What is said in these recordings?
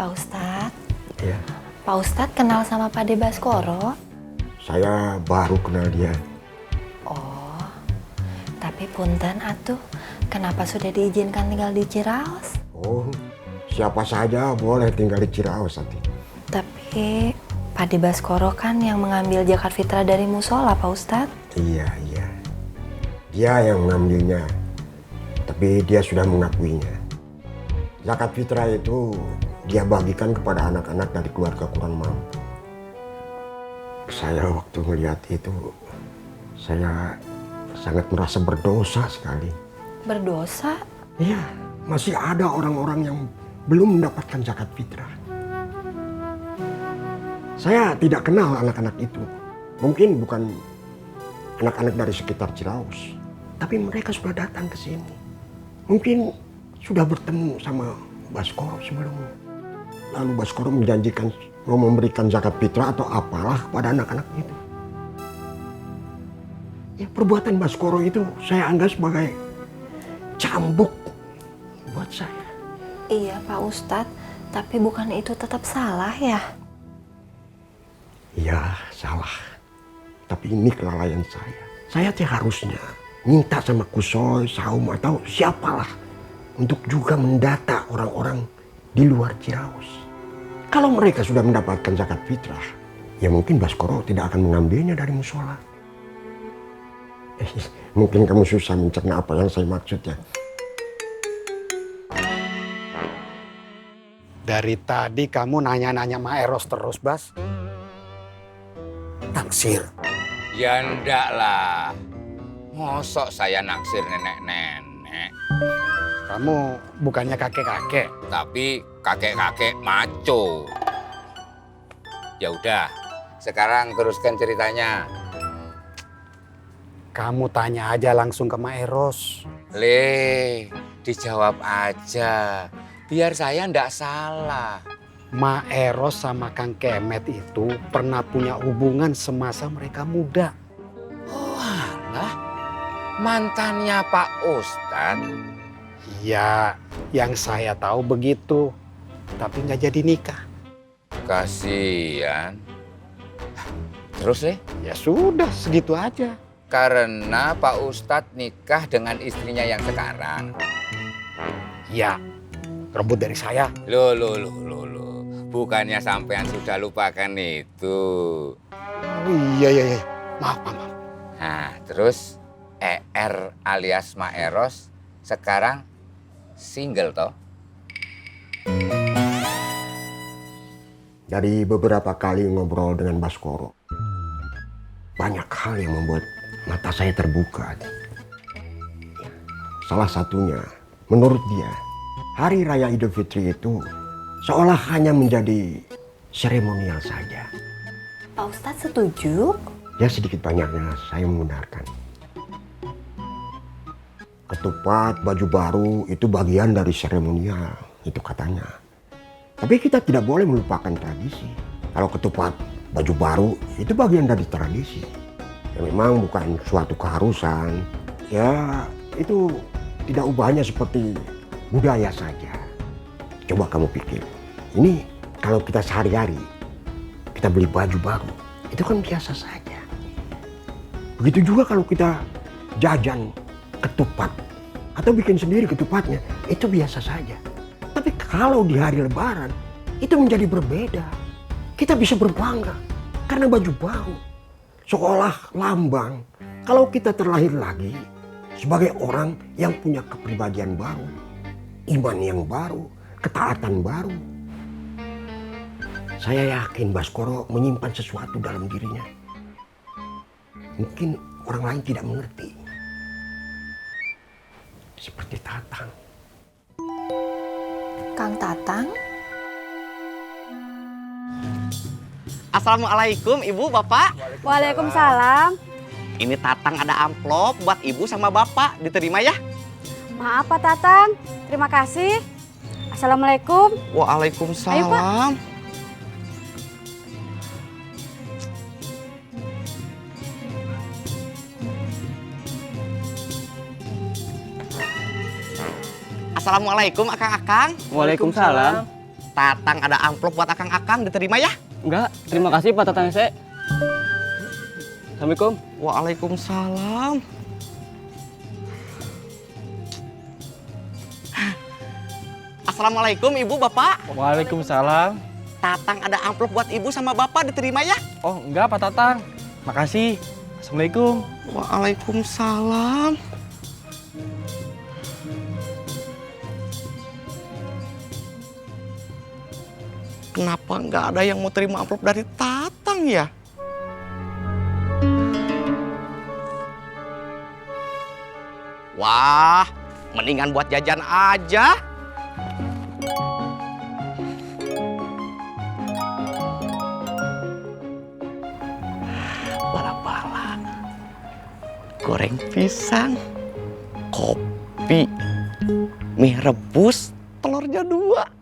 Pak Ustadz. Iya. Pak Ustadz kenal sama Pak De Baskoro? Saya baru kenal dia. Oh, tapi punten atuh, kenapa sudah diizinkan tinggal di Ciraos? Oh, siapa saja boleh tinggal di Ciraos nanti. Tapi Pak De Baskoro kan yang mengambil zakat fitrah dari musola, Pak Ustadz. Iya. Dia yang mengambilnya. Tapi dia sudah mengakuinya. Zakat fitrah itu dia bagikan kepada anak-anak dari keluarga kurang mampu. Saya waktu melihat itu, saya sangat merasa berdosa sekali. Berdosa? Iya, masih ada orang-orang yang belum mendapatkan zakat fitrah. Saya tidak kenal anak-anak itu. Mungkin bukan anak-anak dari sekitar Ciraos, tapi mereka sudah datang ke sini. Mungkin sudah bertemu sama Baskoro sebelumnya. Lalu Baskoro menjanjikan mau memberikan zakat fitrah atau apalah kepada anak-anak itu. Ya, perbuatan Baskoro itu saya anggap sebagai cambuk buat saya. Iya Pak Ustadz, tapi bukan itu tetap salah ya? Iya, salah. Tapi ini kelalaian saya. Saya harusnya minta sama Kusoy, Saum atau siapalah untuk juga mendata orang-orang di luar Ciraos. Kalau mereka sudah mendapatkan zakat fitrah, ya mungkin Baskoro tidak akan mengambilnya dari musola. Mungkin kamu susah mencerna apa yang saya maksud ya. Dari tadi kamu nanya-nanya Ma Eros terus, Bas. Naksir. Ya ndak lah. Mosok saya naksir nenek-nenek. Kamu bukannya kakek-kakek. Tapi kakek-kakek maco. Ya udah, sekarang teruskan ceritanya. Kamu tanya aja langsung ke Ma Eros. Dijawab aja. Biar saya ndak salah. Ma Eros sama Kang Kemet itu pernah punya hubungan semasa mereka muda. Oh alah, mantannya Pak Ustadz. Ya, yang saya tahu begitu. Tapi nggak jadi nikah. Kasihan. Terus Ya sudah, segitu aja. karena Pak Ustadz nikah dengan istrinya yang sekarang. Ya, rebut dari saya. Loh. Bukannya sampean sudah lupakan itu. Oh, iya. Maaf. Nah, terus ER alias Ma Eros sekarang single toh? Dari beberapa kali ngobrol dengan Baskoro, banyak hal yang membuat mata saya terbuka. Salah satunya, menurut dia, Hari Raya Idul Fitri itu seolah hanya menjadi seremonial saja. Pak Ustadz setuju? Ya sedikit banyaknya saya membenarkan. Ketupat, baju baru itu bagian dari seremonial, itu katanya. Tapi kita tidak boleh melupakan tradisi. Kalau ketupat, baju baru itu bagian dari tradisi. Ya memang bukan suatu keharusan. Ya itu tidak ubahnya seperti budaya saja. Coba kamu pikir, ini kalau kita sehari-hari kita beli baju baru, itu kan biasa saja. Begitu juga kalau kita jajan ketupat atau bikin sendiri ketupatnya, itu biasa saja. Tapi kalau di hari Lebaran, itu menjadi berbeda. Kita bisa berbangga karena baju baru. Seolah lambang kalau kita terlahir lagi sebagai orang yang punya kepribadian baru, iman yang baru, ketaatan baru. Saya yakin Baskoro menyimpan sesuatu dalam dirinya. Mungkin orang lain tidak mengerti. Seperti Tatang. Kang Tatang? Assalamualaikum Ibu, Bapak. Waalaikumsalam. Ini Tatang ada amplop buat Ibu sama Bapak. Diterima ya? Maaf Pak Tatang. Terima kasih. Assalamualaikum. Waalaikumsalam. Ayo, Pak. Assalamualaikum Akang-akang. Waalaikumsalam. Tatang ada amplop buat akang-akang, diterima ya? Enggak, terima kasih Pak Tatang Ese. Assalamualaikum. Waalaikumsalam. Assalamualaikum Ibu Bapak. Waalaikumsalam. Tatang ada amplop buat Ibu sama Bapak, diterima ya? Oh enggak Pak Tatang. Makasih. Assalamualaikum. Waalaikumsalam. Kenapa nggak ada yang mau terima amplop dari Tatang ya? Wah, mendingan buat jajan aja. Bala-bala, goreng pisang, kopi, mie rebus, telurnya 2.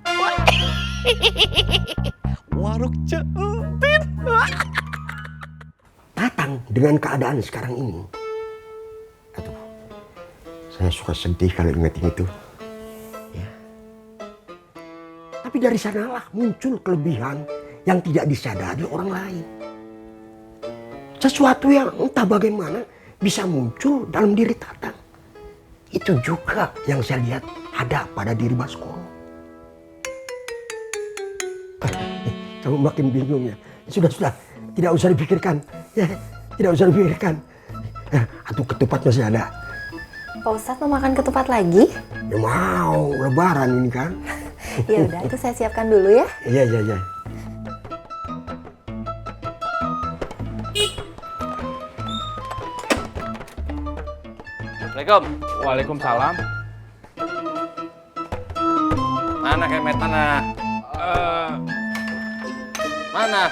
Warung Centin. Tatang dengan keadaan sekarang ini. Aduh, saya suka sedih kalau ingetin itu. Ya. Tapi dari sanalah muncul kelebihan yang tidak disadari orang lain. Sesuatu yang entah bagaimana bisa muncul dalam diri Tatang. Itu juga yang saya lihat ada pada diri Baskoro. Kamu makin bingung ya. Sudah. Tidak usah dipikirkan. Ya, tidak usah dipikirkan. Atuh ketupat masih ada. Pak Ustadz mau makan ketupat lagi? Ya mau, lebaran ini kan. Ya udah, itu saya siapkan dulu ya. Iya. Assalamualaikum. Waalaikumsalam. Mana kemet mana? Mana?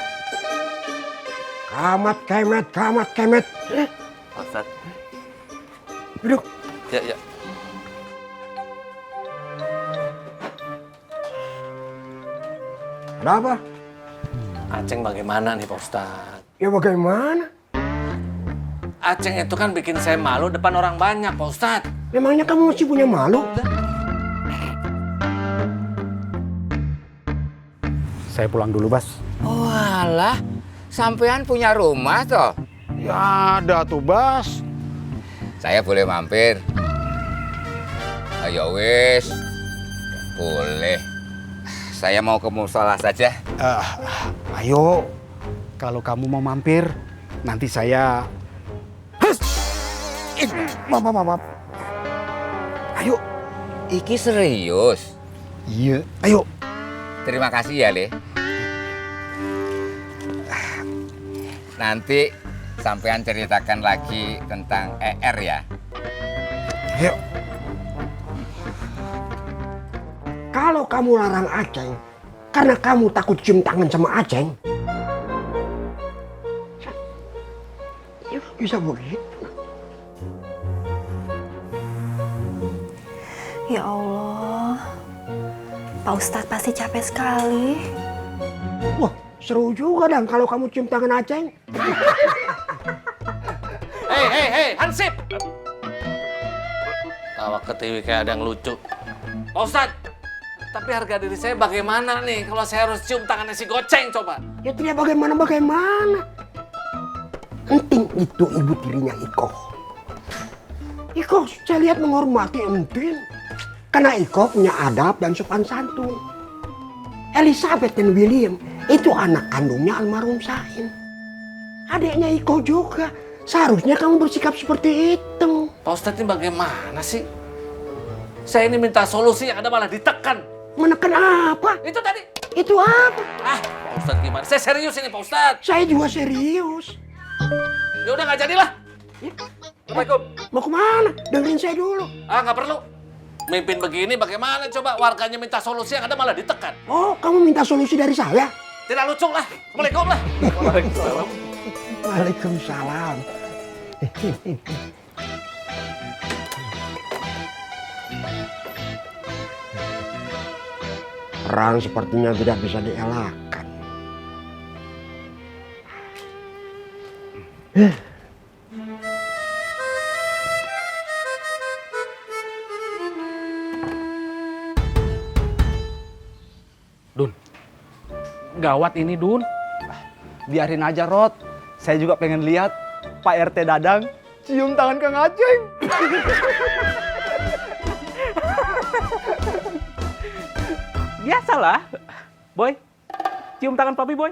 Kamat kemet. Pak Ustadz. Duduk. Ya. Ada apa? Aceng bagaimana nih Pak Ustadz? Ya bagaimana? Aceng itu kan bikin saya malu depan orang banyak Pak Ustadz. Memangnya kamu masih punya malu? Saya pulang dulu, Bas. Walah, sampean punya rumah toh? Ya ada tuh, Bas. Saya boleh mampir? Ayo wis. Boleh. Saya mau ke musola saja. Ayo, kalau kamu mau mampir, nanti saya... Maaf. Ayo. Iki serius. Iya, ayo. Terima kasih ya, Le. Nanti sampean ceritakan lagi tentang ER ya. Ayo. Kalau kamu larang Aceng, karena kamu takut cium tangan sama Aceng, ya bisa begitu. Ya Allah, Pak Ustadz pasti capek sekali. Wah, seru juga dong kalau kamu cium tangan Aceng. Hei, Hansip! Tawa ke TV kayak ada yang lucu. Pak Ustadz, tapi harga diri saya bagaimana nih kalau saya harus cium tangannya si Goceng coba? Ya tidak bagaimana. Enting itu ibu tirinya Iko. Iko saya lihat menghormati Entin. Karena Iko punya adab dan sopan santun. Elizabeth dan William itu anak kandungnya almarhum Sain. Adiknya Iko juga. Seharusnya kamu bersikap seperti itu. Pak Ustadz ini bagaimana sih? Saya ini minta solusi yang ada malah ditekan. Menekan apa? Itu tadi. Itu apa? Pak Ustadz gimana? Saya serius ini Pak Ustadz. Saya juga serius. Ya udah nggak jadilah. Assalamualaikum. Mau kemana? Dengerin saya dulu. Nggak perlu. Mimpin begini bagaimana coba warganya minta solusi yang ada malah ditekan. Oh, kamu minta solusi dari saya? Tidak lucu lah. Assalamualaikum lah. Waalaikumsalam. Perang sepertinya tidak bisa dielakkan. Dun, gawat ini Dun. Biarin aja, Rod. Saya juga pengen lihat Pak RT Dadang cium tangan Kang Aceng. Biasalah, Boy. Cium tangan papi, Boy.